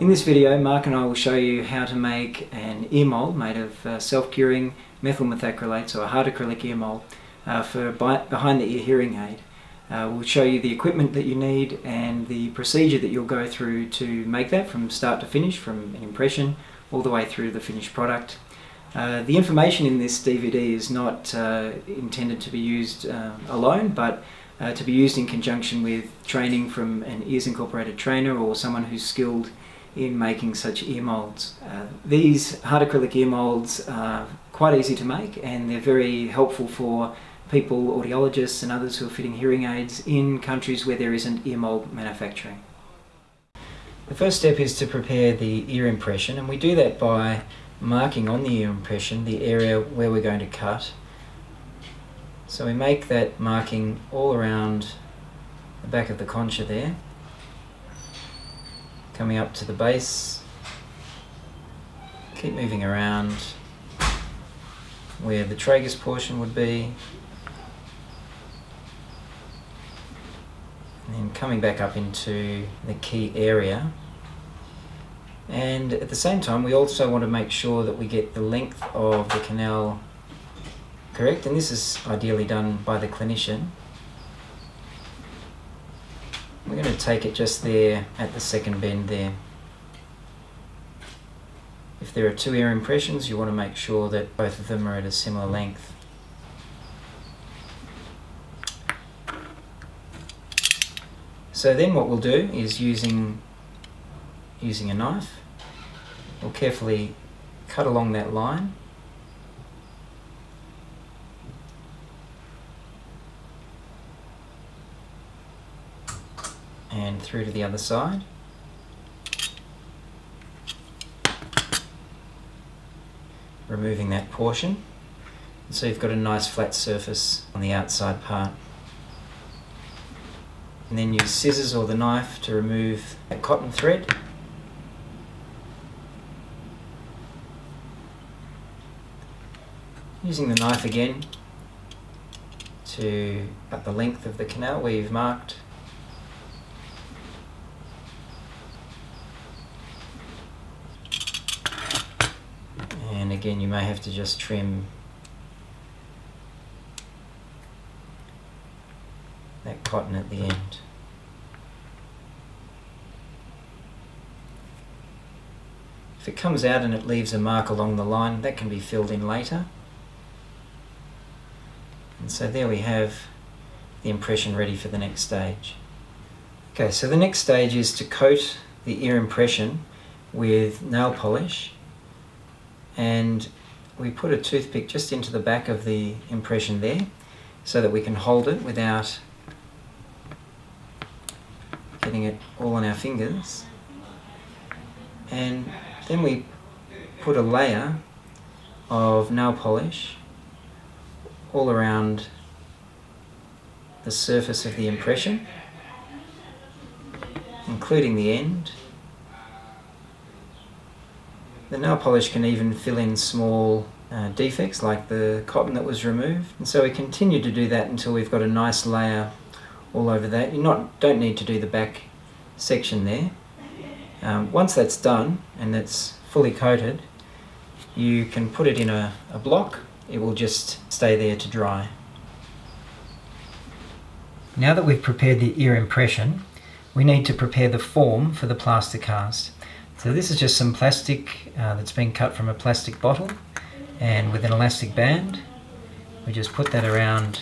In this video, Mark and I will show you how to make an ear mould made of self-curing methyl methacrylates, or a hard acrylic ear mould for behind the ear hearing aid. We'll show you the equipment that you need and the procedure that you'll go through to make that from start to finish, from an impression all the way through to the finished product. The information in this DVD is not intended to be used alone, but to be used in conjunction with training from an Ears Incorporated trainer or someone who's skilled in making such ear moulds. These hard acrylic ear moulds are quite easy to make, and they're very helpful for people, audiologists and others who are fitting hearing aids in countries where there isn't ear mould manufacturing. The first step is to prepare the ear impression, and we do that by marking on the ear impression the area where we're going to cut. So we make that marking all around the back of the concha there, coming up to the base. Keep moving around where the tragus portion would be, and then coming back up into the key area. And at the same time, we also want to make sure that we get the length of the canal correct, and this is ideally done by the clinician. We're going to take it just there at the second bend there. If there are two ear impressions, you want to make sure that both of them are at a similar length. So then what we'll do is using a knife, we'll carefully cut along that line. And through to the other side. Removing that portion. And so you've got a nice flat surface on the outside part. And then use scissors or the knife to remove that cotton thread. Using the knife again to cut the length of the canal where you've marked. And again, you may have to just trim that cotton at the end. If it comes out and it leaves a mark along the line, that can be filled in later. And so there we have the impression ready for the next stage. Okay, so the next stage is to coat the ear impression with nail polish. And we put a toothpick just into the back of the impression there so that we can hold it without getting it all on our fingers. And then we put a layer of nail polish all around the surface of the impression, including the end. The nail polish can even fill in small defects like the cotton that was removed, and so we continue to do that until we've got a nice layer all over that. You don't need to do the back section there. Once that's done and it's fully coated, you can put it in a block. It will just stay there to dry. Now that we've prepared the ear impression, we need to prepare the form for the plaster cast. So this is just some plastic that's been cut from a plastic bottle, and with an elastic band we just put that around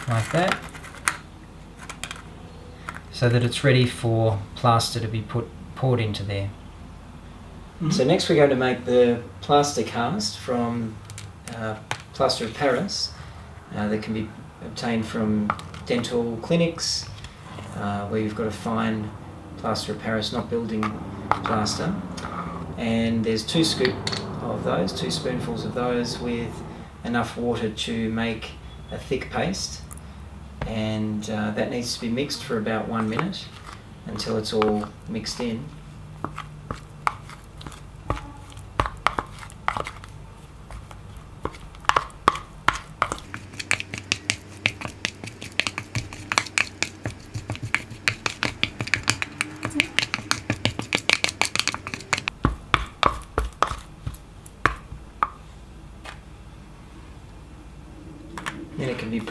like that so that it's ready for plaster to be poured into there. So next we're going to make the plaster cast from plaster of Paris that can be obtained from dental clinics where you've got a fine plaster of Paris, not building plaster. And there's 2 scoops of those, 2 spoonfuls of those, with enough water to make a thick paste. And that needs to be mixed for about 1 minute until it's all mixed in.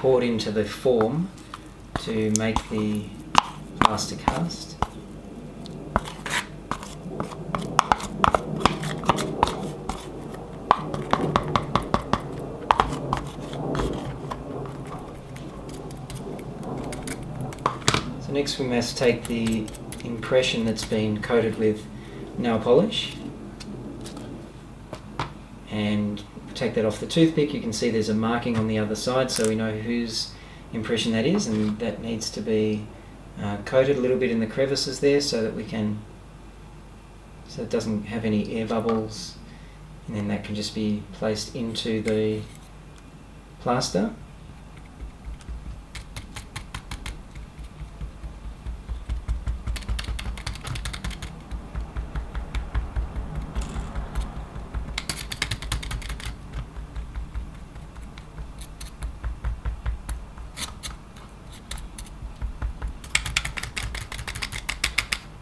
poured into the form to make the plaster cast. So next we must take the impression that's been coated with nail polish and take that off the toothpick. You can see there's a marking on the other side, so we know whose impression that is, and that needs to be coated a little bit in the crevices there so that it doesn't have any air bubbles, and then that can just be placed into the plaster.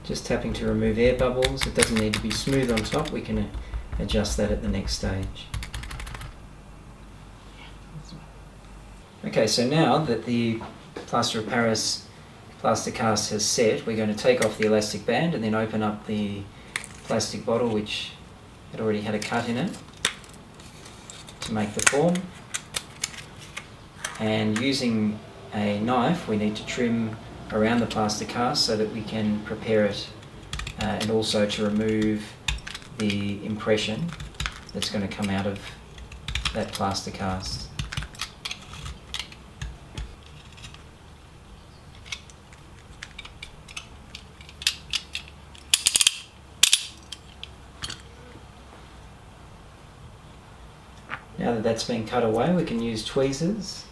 Just tapping to remove air bubbles. It doesn't need to be smooth on top. We can adjust that at the next stage. Okay, so now that the plaster of Paris plaster cast has set, we're going to take off the elastic band and then open up the plastic bottle, which had already had a cut in it, to make the form. And using a knife, we need to trim around the plaster cast so that we can prepare it and also to remove the impression that's going to come out of that plaster cast. Now that that's been cut away, we can use tweezers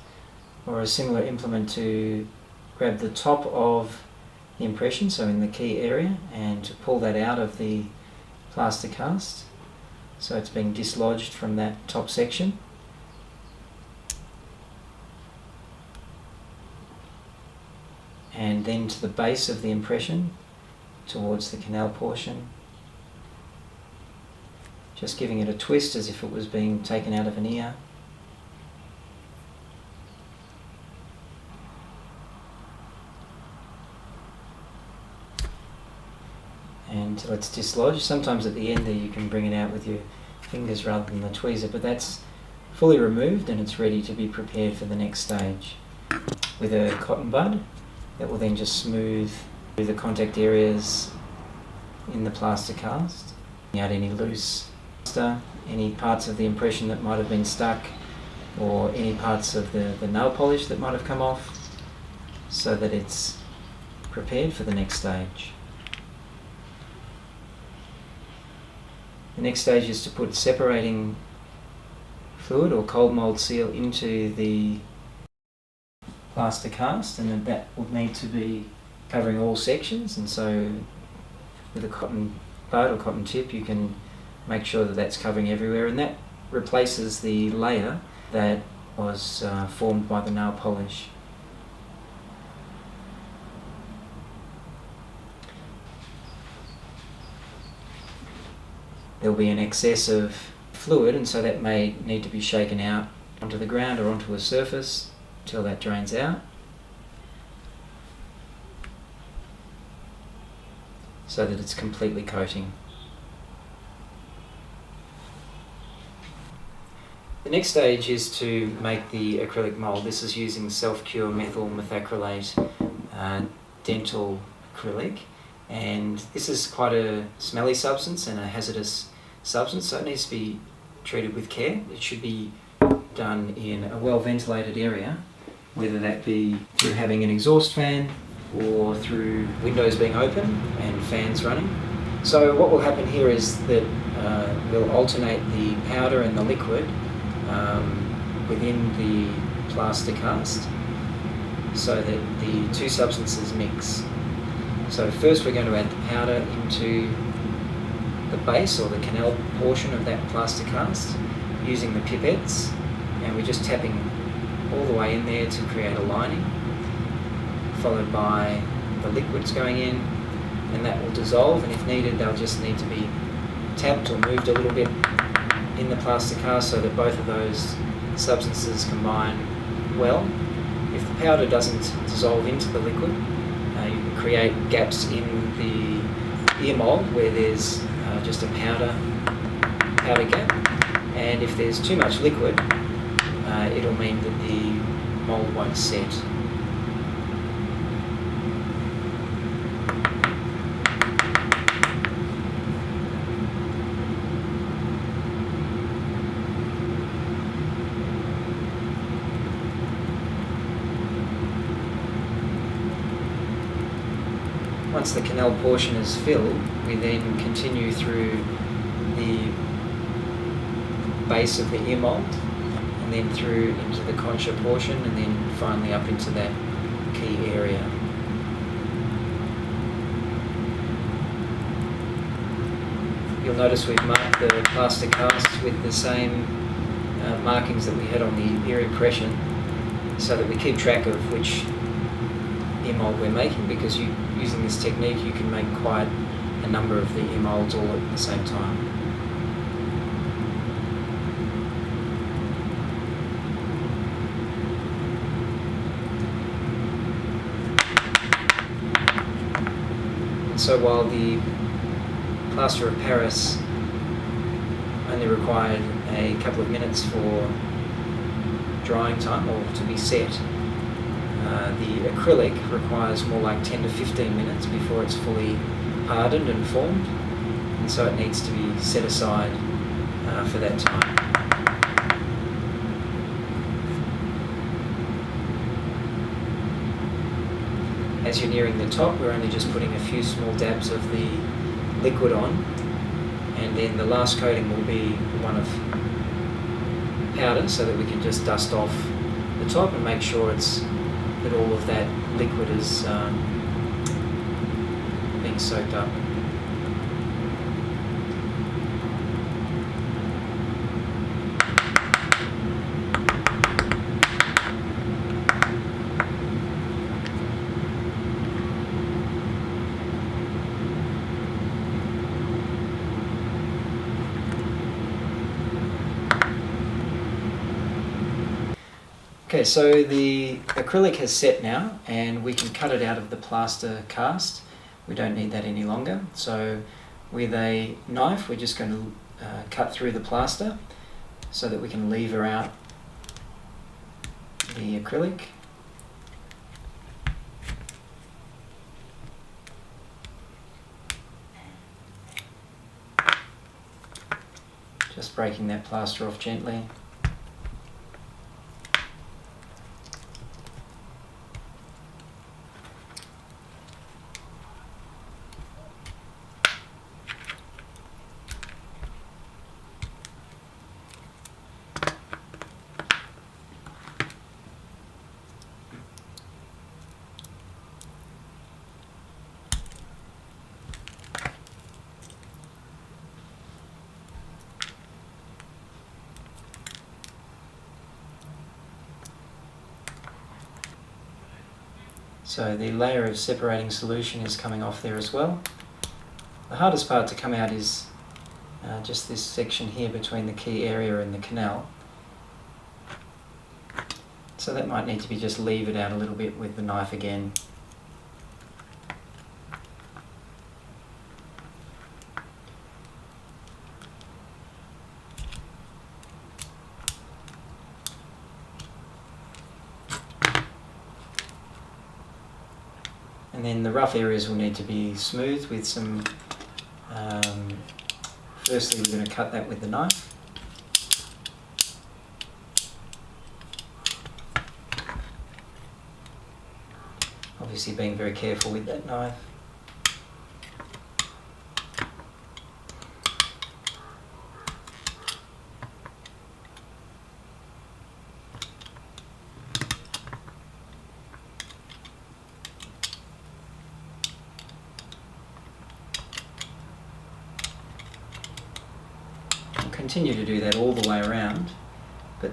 or a similar implement to grab the top of the impression, so in the key area, and to pull that out of the plaster cast so it's being dislodged from that top section. And then to the base of the impression towards the canal portion, just giving it a twist as if it was being taken out of an ear. Until it's dislodged. Sometimes at the end there you can bring it out with your fingers rather than the tweezer, but that's fully removed and it's ready to be prepared for the next stage with a cotton bud that will then just smooth the contact areas in the plaster cast, out any loose plaster, any parts of the impression that might have been stuck, or any parts of the nail polish that might have come off, so that it's prepared for the next stage. The next stage is to put separating fluid or cold mould seal into the plaster cast, and that will need to be covering all sections, and so with a cotton bud or cotton tip you can make sure that that's covering everywhere, and that replaces the layer that was formed by the nail polish. There will be an excess of fluid, and so that may need to be shaken out onto the ground or onto a surface until that drains out, so that it's completely coating. The next stage is to make the acrylic mould. This is using self-cure methyl methacrylate dental acrylic. And this is quite a smelly substance and a hazardous substance, so it needs to be treated with care. It should be done in a well ventilated area, whether that be through having an exhaust fan or through windows being open and fans running. So what will happen here is that we'll alternate the powder and the liquid within the plaster cast so that the two substances mix. So first we're going to add the powder into the base or the canal portion of that plaster cast using the pipettes, and we're just tapping all the way in there to create a lining, followed by the liquids going in, and that will dissolve, and if needed they'll just need to be tapped or moved a little bit in the plaster cast so that both of those substances combine well, powder doesn't dissolve into the liquid, you can create gaps in the ear mould where there's just a powder gap, and if there's too much liquid, it'll mean that the mould won't set. Once the canal portion is filled, we then continue through the base of the ear mould, and then through into the concha portion, and then finally up into that key area. You'll notice we've marked the plaster cast with the same markings that we had on the ear impression, so that we keep track of which ear mould we're making, because using this technique you can make quite a number of the ear moulds all at the same time. And so while the plaster of Paris only required a couple of minutes for drying time or to be set, the acrylic requires more like 10 to 15 minutes before it's fully hardened and formed, and so it needs to be set aside for that time. As you're nearing the top, we're only just putting a few small dabs of the liquid on, and then the last coating will be one of powder, so that we can just dust off the top and make sure that all of that liquid is being soaked up. Okay, so the acrylic has set now, and we can cut it out of the plaster cast. We don't need that any longer. So with a knife, we're just going to cut through the plaster so that we can lever out the acrylic. Just breaking that plaster off gently. So the layer of separating solution is coming off there as well. The hardest part to come out is just this section here between the key area and the canal. So that might need to be just levered out a little bit with the knife again. And then the rough areas will need to be smoothed with some, firstly we're going to cut that with the knife. Obviously being very careful with that knife. Continue to do that all the way around, but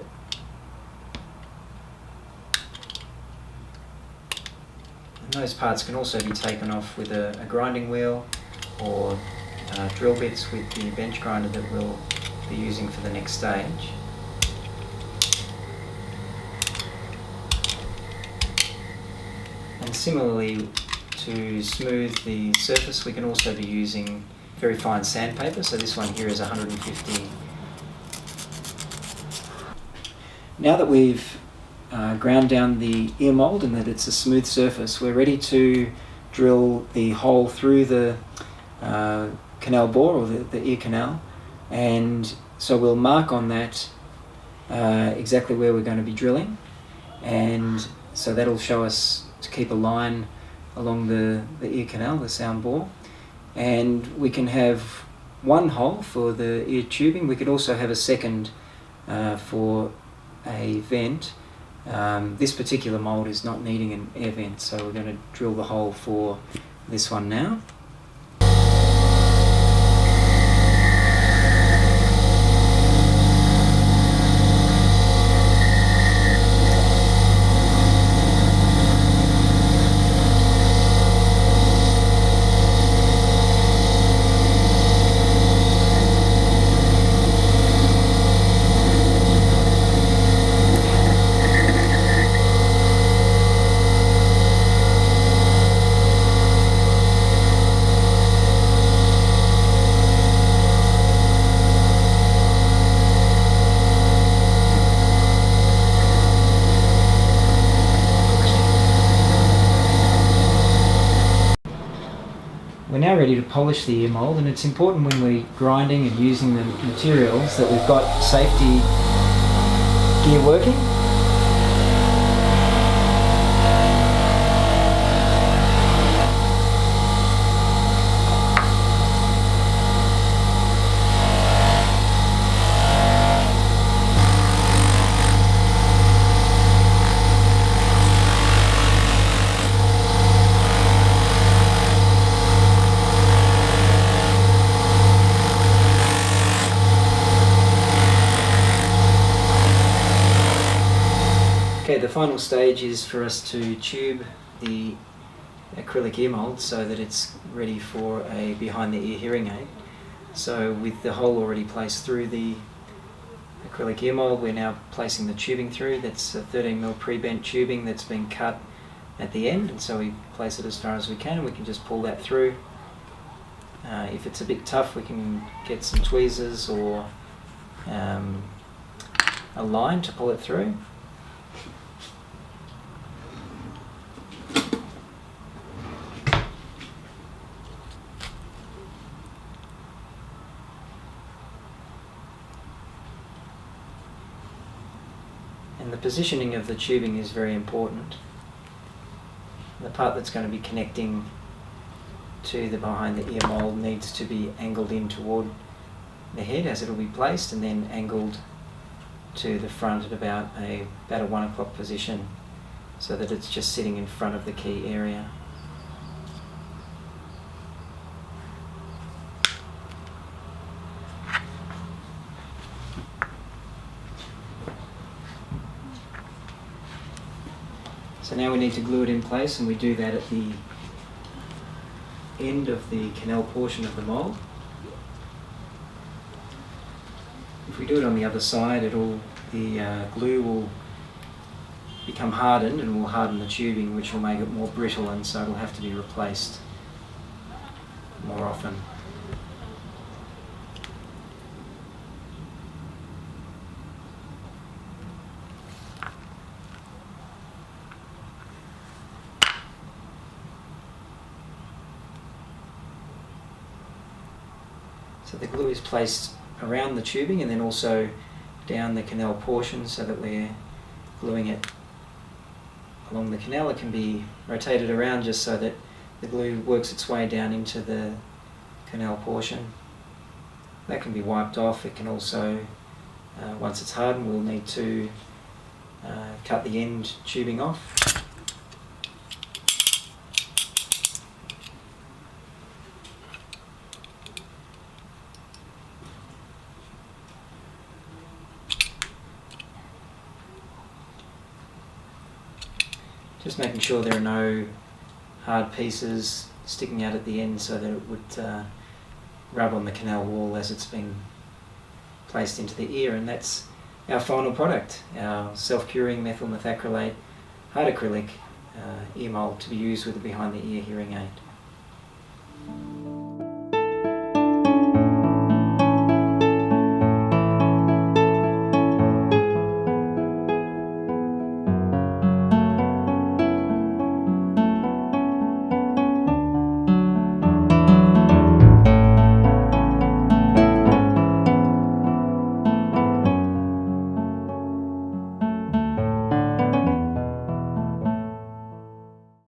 those parts can also be taken off with a grinding wheel or drill bits with the bench grinder that we'll be using for the next stage. And similarly, to smooth the surface, we can also be using very fine sandpaper. So this one here is 150. Now that we've ground down the ear mould and that it's a smooth surface, we're ready to drill the hole through the canal bore, or the ear canal. And so we'll mark on that exactly where we're going to be drilling, and so that'll show us to keep a line along the ear canal, the sound bore. And we can have one hole for the ear tubing. We could also have a second for a vent. This particular mould is not needing an air vent, so we're going to drill the hole for this one now. We're now ready to polish the ear mould, and it's important when we're grinding and using the materials that we've got safety gear working. Okay, the final stage is for us to tube the acrylic ear mould so that it's ready for a behind the ear hearing aid. So with the hole already placed through the acrylic ear mould, we're now placing the tubing through. That's a 13mm pre-bent tubing that's been cut at the end, and so we place it as far as we can, and we can just pull that through. If it's a bit tough, we can get some tweezers or a line to pull it through. And the positioning of the tubing is very important. The part that's going to be connecting to the behind the ear mould needs to be angled in toward the head as it will be placed, and then angled to the front at about a 1 o'clock position, so that it's just sitting in front of the key area. So now we need to glue it in place, and we do that at the end of the canal portion of the mould. If we do it on the other side, the glue will become hardened and will harden the tubing, which will make it more brittle, and so it'll have to be replaced more often. So the glue is placed around the tubing and then also down the canal portion, so that we're gluing it along the canal. It can be rotated around just so that the glue works its way down into the canal portion. That can be wiped off. It can also, once it's hardened, we'll need to cut the end tubing off. Just making sure there are no hard pieces sticking out at the end, so that it would rub on the canal wall as it's been placed into the ear. And that's our final product, our self-curing methyl methacrylate hard acrylic ear mould to be used with a behind the ear hearing aid.